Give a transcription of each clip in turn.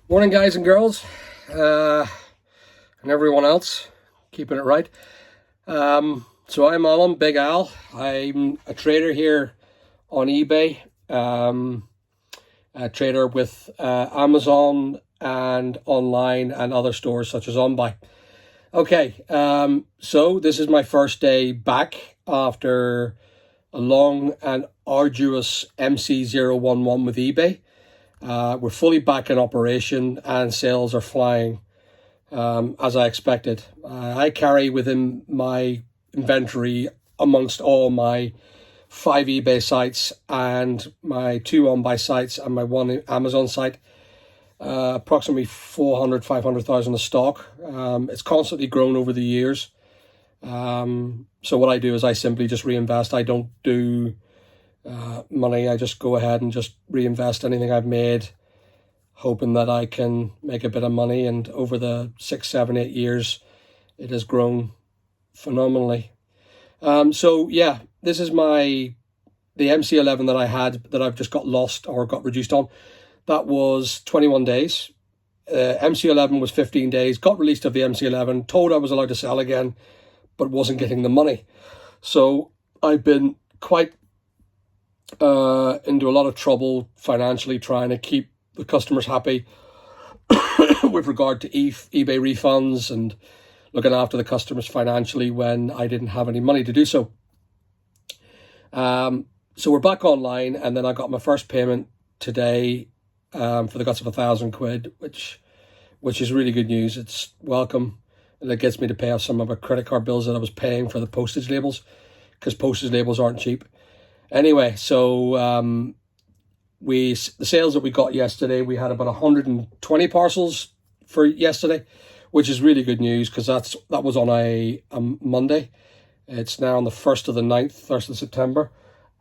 Morning, guys and girls, and everyone else, keeping it right. So I'm Alan, Big Al. I'm a trader here on eBay, a trader with Amazon and online and other stores such as OnBuy. Okay, so this is my first day back after a long and arduous MC011 with eBay. We're fully back in operation and sales are flying as I expected. I carry within my inventory amongst all my 5 eBay sites and my 2 OnBuy sites and my 1 Amazon site, approximately 500,000 of stock. It's constantly grown over the years. So what I do is I simply just reinvest. I don't do money. I just go ahead and just reinvest anything I've made, hoping that I can make a bit of money. And over the 6, 7, 8 years, it has grown phenomenally. So yeah, this is the MC11 that I had that I've just got lost or got reduced on. That was 21 days. MC11 was 15 days. Got released of the MC11. Told I was allowed to sell again, but wasn't getting the money. So I've been quite into a lot of trouble financially, trying to keep the customers happy with regard to eBay refunds and looking after the customers financially when I didn't have any money to do so. So we're back online, and then I got my first payment today for the guts of £1,000, which is really good news. It's welcome, and it gets me to pay off some of my credit card bills that I was paying for the postage labels, because postage labels aren't cheap. Anyway, so the sales that we got yesterday, we had about 120 parcels for yesterday, which is really good news because that was on a Monday. It's now on the 1st of the 9th, 1st of September,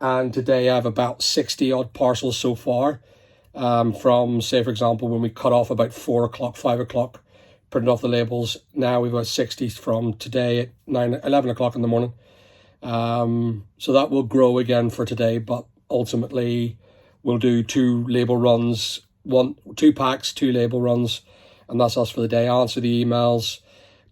and today I have about 60 odd parcels so far. From, say, for example, when we cut off about 4 o'clock, 5 o'clock, printed off the labels. Now we've got 60 from today at 11 o'clock in the morning. So that will grow again for today, but ultimately we'll do 2 label runs, 2 packs, 2 label runs, and that's us for the day. Answer the emails,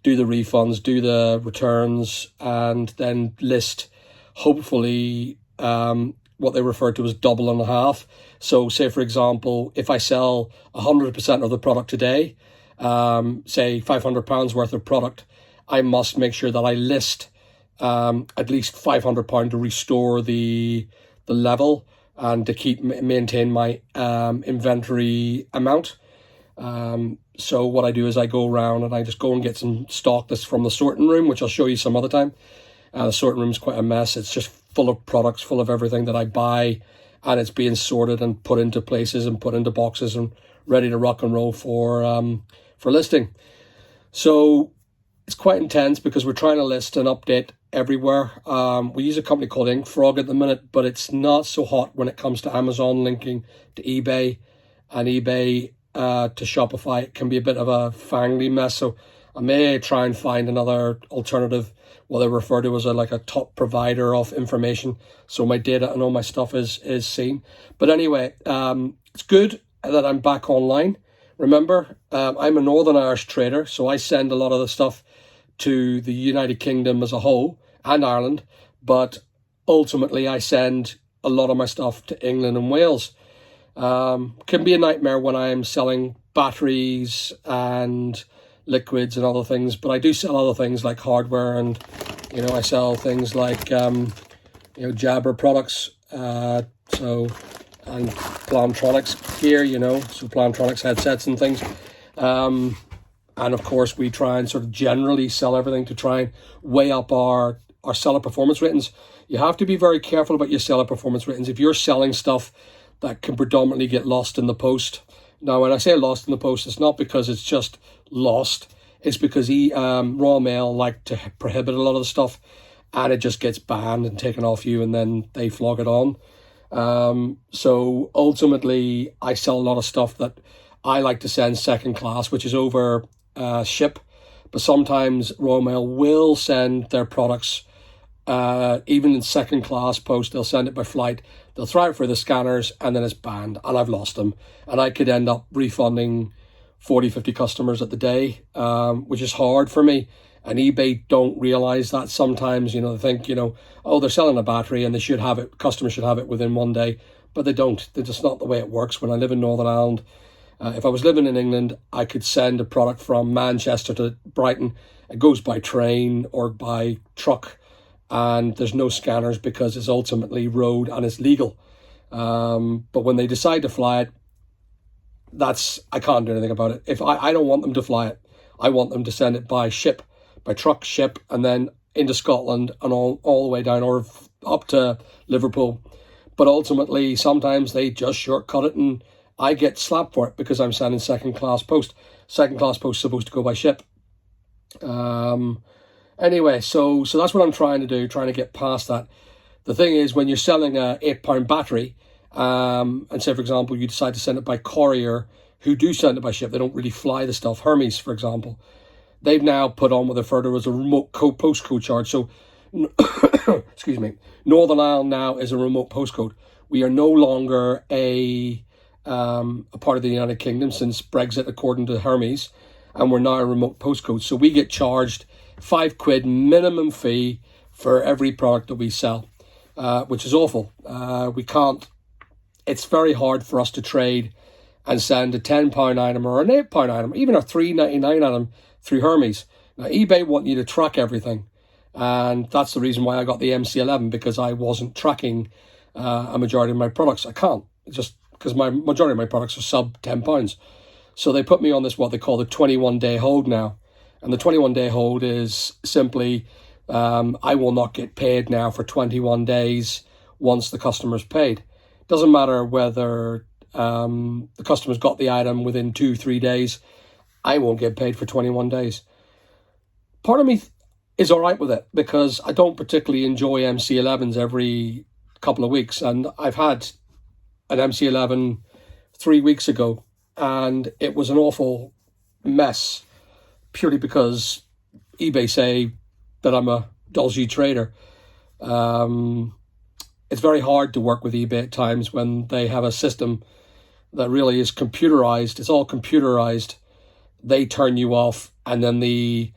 do the refunds, do the returns, and then list, hopefully, what they refer to as double and a half. So say, for example, if I sell 100% of the product today, say £500 worth of product, I must make sure that I list at least £500 to restore the level and to maintain my inventory amount. So what I do is I go around and I just go and get some stock that's from the sorting room, which I'll show you some other time. The sorting room is quite a mess. It's just full of products, full of everything that I buy, and it's being sorted and put into places and put into boxes and ready to rock and roll for listing. So it's quite intense because we're trying to list and update everywhere. We use a company called InkFrog at the minute, but it's not so hot when it comes to Amazon linking to eBay, and eBay to Shopify. It can be a bit of a fangly mess. So I may try and find another alternative, what they refer to as a top provider of information, so my data and all my stuff is seen. But anyway, it's good that I'm back online. Remember, I'm a Northern Irish trader, so I send a lot of the stuff to the United Kingdom as a whole and Ireland, but ultimately I send a lot of my stuff to England and Wales. Can be a nightmare when I'm selling batteries and liquids and other things, but I do sell other things like hardware, and I sell things like Jabra products, and Plantronics gear, so Plantronics headsets and things. And of course, we try and sort of generally sell everything to try and weigh up our seller performance ratings. You have to be very careful about your seller performance ratings. If you're selling stuff that can predominantly get lost in the post. Now, when I say lost in the post, it's not because it's just lost. It's because Royal Mail like to prohibit a lot of the stuff, and it just gets banned and taken off you, and then they flog it on. So ultimately, I sell a lot of stuff that I like to send second class, which is over ship. But sometimes Royal Mail will send their products even in second class post. They'll send it by flight. They'll try it for the scanners, and then it's banned, and I've lost them. And I could end up refunding 40, 50 customers at the day, which is hard for me. And eBay don't realize that sometimes. You know, they think, you know, oh, they're selling a battery and they should have it, customers should have it within one day, but they don't. They're just not the way it works. When I live in Northern Ireland, if I was living in England, I could send a product from Manchester to Brighton. It goes by train or by truck, and there's no scanners because it's ultimately road and it's legal. But when they decide to fly it, I can't do anything about it. If I don't want them to fly it, I want them to send it by truck, ship, and then into Scotland and all the way down or up to Liverpool. But ultimately, sometimes they just shortcut it, and I get slapped for it because I'm sending second class post. Second class post is supposed to go by ship. Anyway, so that's what I'm trying to do, trying to get past that. The thing is, when you're selling a £8 battery, and say, for example, you decide to send it by courier, who do send it by ship, they don't really fly the stuff. Hermes, for example, they've now put on what they've heard of as a remote postcode charge. So, excuse me, Northern Ireland now is a remote postcode. We are no longer a part of the United Kingdom since Brexit, according to Hermes, and we're now a remote postcode. So we get charged £5 minimum fee for every product that we sell, which is awful. We can't. It's very hard for us to trade and send a £10 item or an £8 item, even a $3.99 item through Hermes. Now, eBay want you to track everything, and that's the reason why I got the MC011, because I wasn't tracking a majority of my products. I can't, just because my majority of my products are sub £10. So they put me on this, what they call the 21-day hold now. And the 21-day hold is simply, I will not get paid now for 21 days once the customer's paid. Doesn't matter whether the customer's got the item within 2-3 days, I won't get paid for 21 days. Part of me is all right with it because I don't particularly enjoy MC11s every couple of weeks. And I've had an MC11 3 weeks ago, and it was an awful mess purely because eBay say that I'm a dodgy trader. It's very hard to work with eBay at times when they have a system that really is computerized. It's all computerized. They turn you off, and then the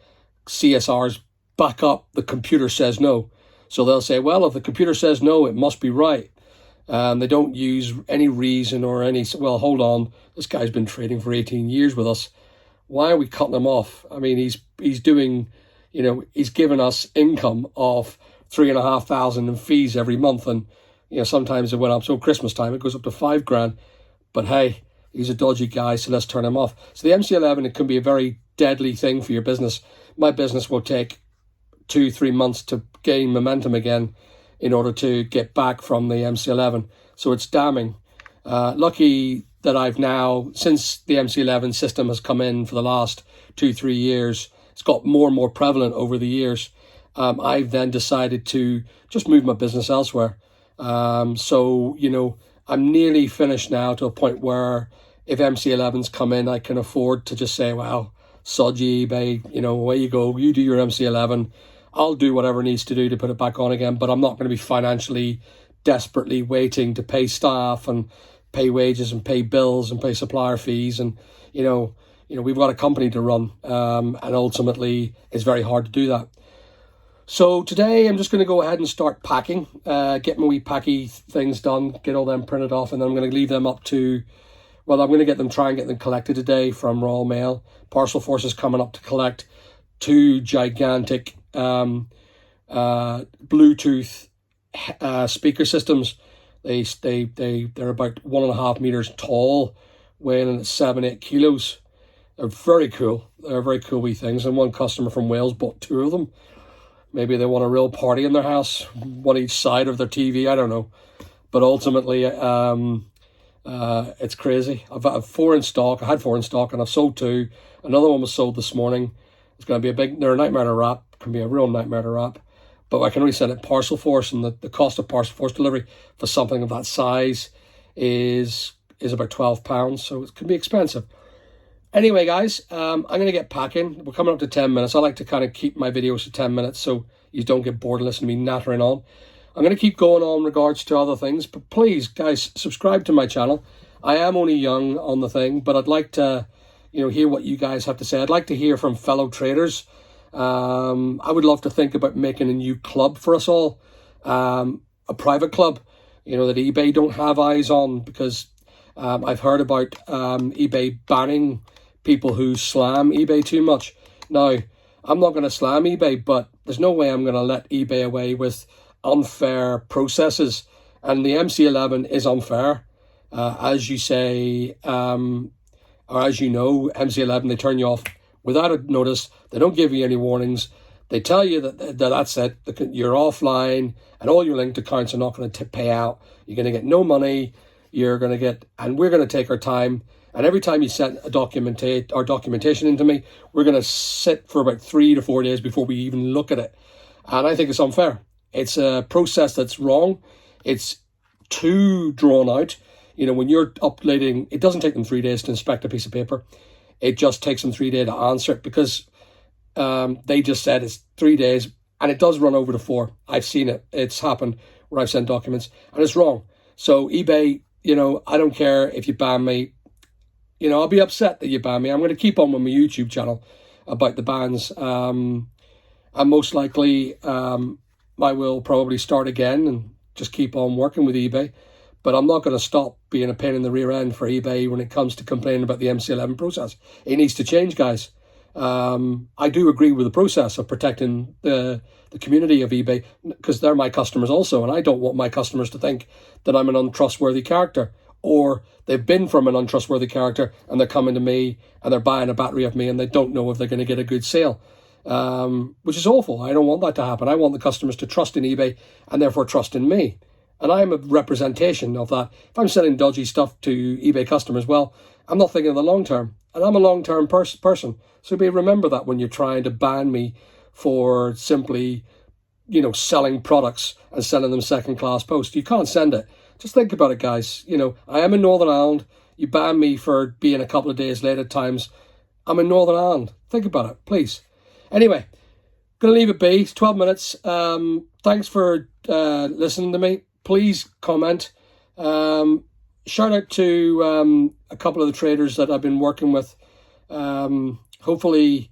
CSRs back up. The computer says no. So they'll say, well, if the computer says no, it must be right. They don't use any reason or any, well, hold on, this guy's been trading for 18 years with us. Why are we cutting him off? I mean, he's doing, you know, he's giving us income of $3,500 in fees every month. And, you know, sometimes it went up. So Christmas time, it goes up to $5,000. But hey, he's a dodgy guy, so let's turn him off. So the MC11, it can be a very deadly thing for your business. My business will take 2-3 months to gain momentum again in order to get back from the MC11. So it's damning. Lucky that I've now, since the MC11 system has come in for the last 2-3 years, it's got more and more prevalent over the years. I've then decided to just move my business elsewhere. So, you know, I'm nearly finished now to a point where if MC11s come in, I can afford to just say, wow, sod you, eBay, you know, away you go, you do your MC11. I'll do whatever needs to do to put it back on again, but I'm not going to be financially desperately waiting to pay staff and pay wages and pay bills and pay supplier fees. And, you know, we've got a company to run, and ultimately it's very hard to do that. So today I'm just going to go ahead and start packing, get my wee packy things done, get all them printed off, and then I'm going to leave them up to, well, I'm going to try and get them collected today from Royal Mail. Parcel Force is coming up to collect 2 gigantic Bluetooth speaker systems. They're about 1.5 meters tall, weighing 7-8 kilos. They're very cool. They're very cool wee things. And one customer from Wales bought 2 of them. Maybe they want a real party in their house, one each side of their TV. I don't know, but ultimately, it's crazy. I've 4 in stock. I had 4 in stock, and I've sold 2. Another one was sold this morning. It's going to be they're a nightmare to wrap. Can be a real nightmare to wrap, but I can only send it Parcel Force, and the cost of Parcel Force delivery for something of that size is about £12, so it can be expensive. Anyway, guys, I'm going to get packing. We're coming up to 10 minutes. I like to kind of keep my videos to 10 minutes so you don't get bored and listen to me nattering on. I'm going to keep going on in regards to other things, but please, guys, subscribe to my channel. I am only young on the thing, but I'd like to, hear what you guys have to say. I'd like to hear from fellow traders. I would love to think about making a new club for us all, a private club, that eBay don't have eyes on, because I've heard about eBay banning people who slam eBay too much. Now, I'm not going to slam eBay, but there's no way I'm going to let eBay away with unfair processes. And the MC11 is unfair. As you say, or as you know, MC11, they turn you off without a notice. They don't give you any warnings. They tell you that that's it. You're offline and all your linked accounts are not going to pay out. You're going to get no money. You're going to get, and we're going to take our time. And every time you send a documentation into me, we're going to sit for about 3 to 4 days before we even look at it. And I think it's unfair. It's a process that's wrong. It's too drawn out. When you're uploading, it doesn't take them 3 days to inspect a piece of paper. It just takes them 3 days to answer it, because they just said it's 3 days, and it does run over to 4. I've seen it. It's happened where I've sent documents, and it's wrong. So eBay, I don't care if you ban me. I'll be upset that you ban me. I'm going to keep on with my YouTube channel about the bans. And most likely I will probably start again and just keep on working with eBay. But I'm not going to stop being a pain in the rear end for eBay when it comes to complaining about the MC11 process. It needs to change, guys. I do agree with the process of protecting the community of eBay, because they're my customers also, and I don't want my customers to think that I'm an untrustworthy character, or they've been from an untrustworthy character and they're coming to me and they're buying a battery of me and they don't know if they're going to get a good sale, which is awful. I don't want that to happen. I want the customers to trust in eBay and therefore trust in me. And I'm a representation of that. If I'm selling dodgy stuff to eBay customers, well, I'm not thinking of the long term. And I'm a long-term person. So remember that when you're trying to ban me for simply, selling products and selling them second-class post. You can't send it. Just think about it, guys. I am in Northern Ireland. You ban me for being a couple of days late at times. I'm in Northern Ireland. Think about it, please. Anyway, going to leave it be. It's 12 minutes. Thanks for listening to me. Please comment. Shout out to a couple of the traders that I've been working with. Hopefully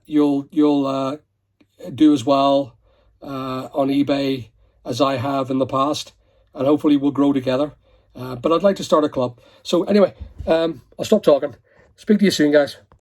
you'll do as well on eBay as I have in the past, and hopefully we'll grow together. But I'd like to start a club. So anyway, I'll stop talking. Speak to you soon, guys.